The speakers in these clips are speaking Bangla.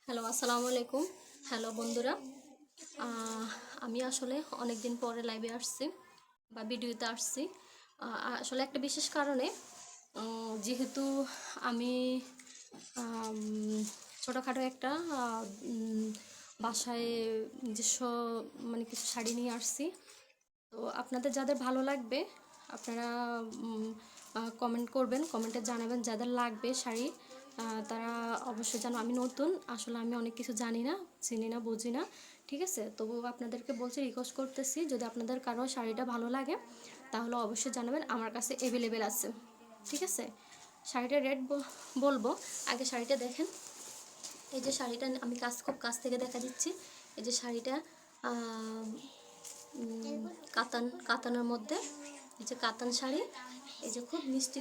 হ্যালো, আসসালামু আলাইকুম। হ্যালো বন্ধুরা, আমি আসলে অনেক দিন পরে লাইভে আসছি বা ভিডিওতে আসছি। আসলে একটা বিশেষ কারণে, যেহেতু আমি আম, ছোটোখাটো একটা বাসায় নিজস্ব মানে কিছু শাড়ি নিয়ে আসছি। তো আপনাদের যাদের ভালো লাগবে আপনারা কমেন্ট করবেন, কমেন্টে জানাবেন যাদের লাগবে শাড়ি। তারা অবশ্যই জানো আমি নতুন, আসলে আমি অনেক কিছু জানি না, চিনি না, বুঝি না, ঠিক আছে। তবু আপনাদেরকে বলছি, রিকোয়েস্ট করতেছি, যদি আপনাদের কারো শাড়িটা ভালো লাগে তাহলে অবশ্যই জানাবেন, আমার কাছে অ্যাভেলেবেল আছে, ঠিক আছে। শাড়িটার রেট বলবো, আগে শাড়িটা দেখেন। এই যে শাড়িটা আমি খুব কাছ থেকে দেখা দিচ্ছি। এই যে শাড়িটা কাতানের মধ্যে, এই যে কাতান শাড়ি, এই যে খুব মিষ্টি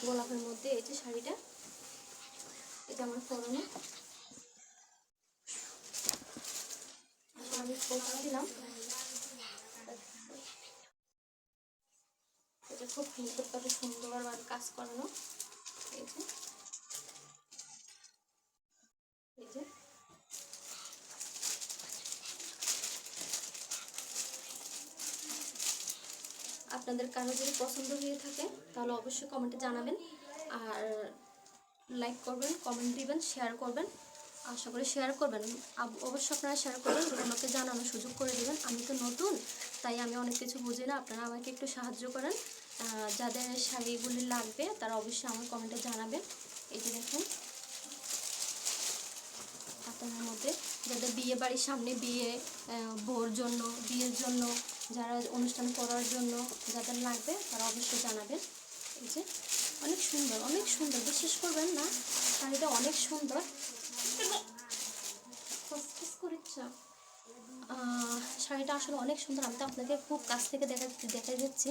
গোলাপের মধ্যে এই যে শাড়িটা, এটা আমার পরনে। আমি পরছিলাম, এটা খুব সুন্দরভাবে কাজ করানো। এই যে এই যে আপনাদের কারো যদি পছন্দ হয়ে থাকে তাহলে অবশ্যই কমেন্টে জানাবেন, আর লাইক করবেন, কমেন্ট দিবেন, শেয়ার করবেন। আশা করি শেয়ার করবেন, অবশ্যই আপনারা শেয়ার করবেন, আমাকে জানানোর সুযোগ করে দেবেন। আমি তো নতুন, তাই আমি অনেক কিছু বুঝি না, আপনারা আমাকে একটু সাহায্য করেন। যাদের শাড়িগুলি লাগবে তারা অবশ্যই আমার কমেন্টে জানাবেন। এই যে দেখুন, কাতানের মধ্যে, যাদের বিয়ে বাড়ির সামনে বিয়ে, বিয়ের জন্য, যারা অনুষ্ঠান করার জন্য যাদের লাগবে তারা অবশ্যই জানাবেন। এই যে অনেক সুন্দর, অনেক সুন্দর, বিশ্বাস করবেন না, শাড়িটা অনেক সুন্দর। শাড়িটা আসলে অনেক সুন্দর, আমি তো আপনাকে খুব কাছ থেকে দেখা দিচ্ছি।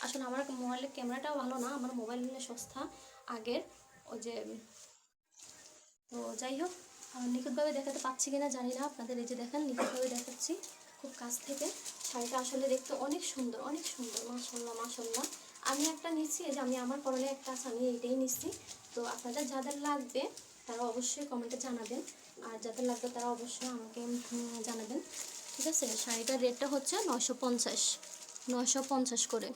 আসলে আমার মোবাইলের ক্যামেরাটাও ভালো না, আমার মোবাইল নিলে সস্তা আগের, ওই যে। তো যাই হোক, নিখুঁতভাবে দেখাতে পাচ্ছি কিনা জানি না, আপনাদের এই যে দেখেন নিখুঁতভাবে দেখাচ্ছি খুব কাছ থেকে। শাড়িটা আসলে দেখতে অনেক সুন্দর, অনেক সুন্দর, মাশাআল্লাহ মাশাআল্লাহ। আমি একটা নিচ্ছি, এই যে আমি আমার পরনে একটা আছে, আমি এইটাই নিচ্ছি। তো আপনাদের যাদের লাগবে তারা অবশ্যই কমেন্টে জানাবেন, আর যাদের লাগবে তারা অবশ্যই আমাকে জানাবেন, ঠিক আছে। শাড়িটার রেটটা হচ্ছে 950 করে।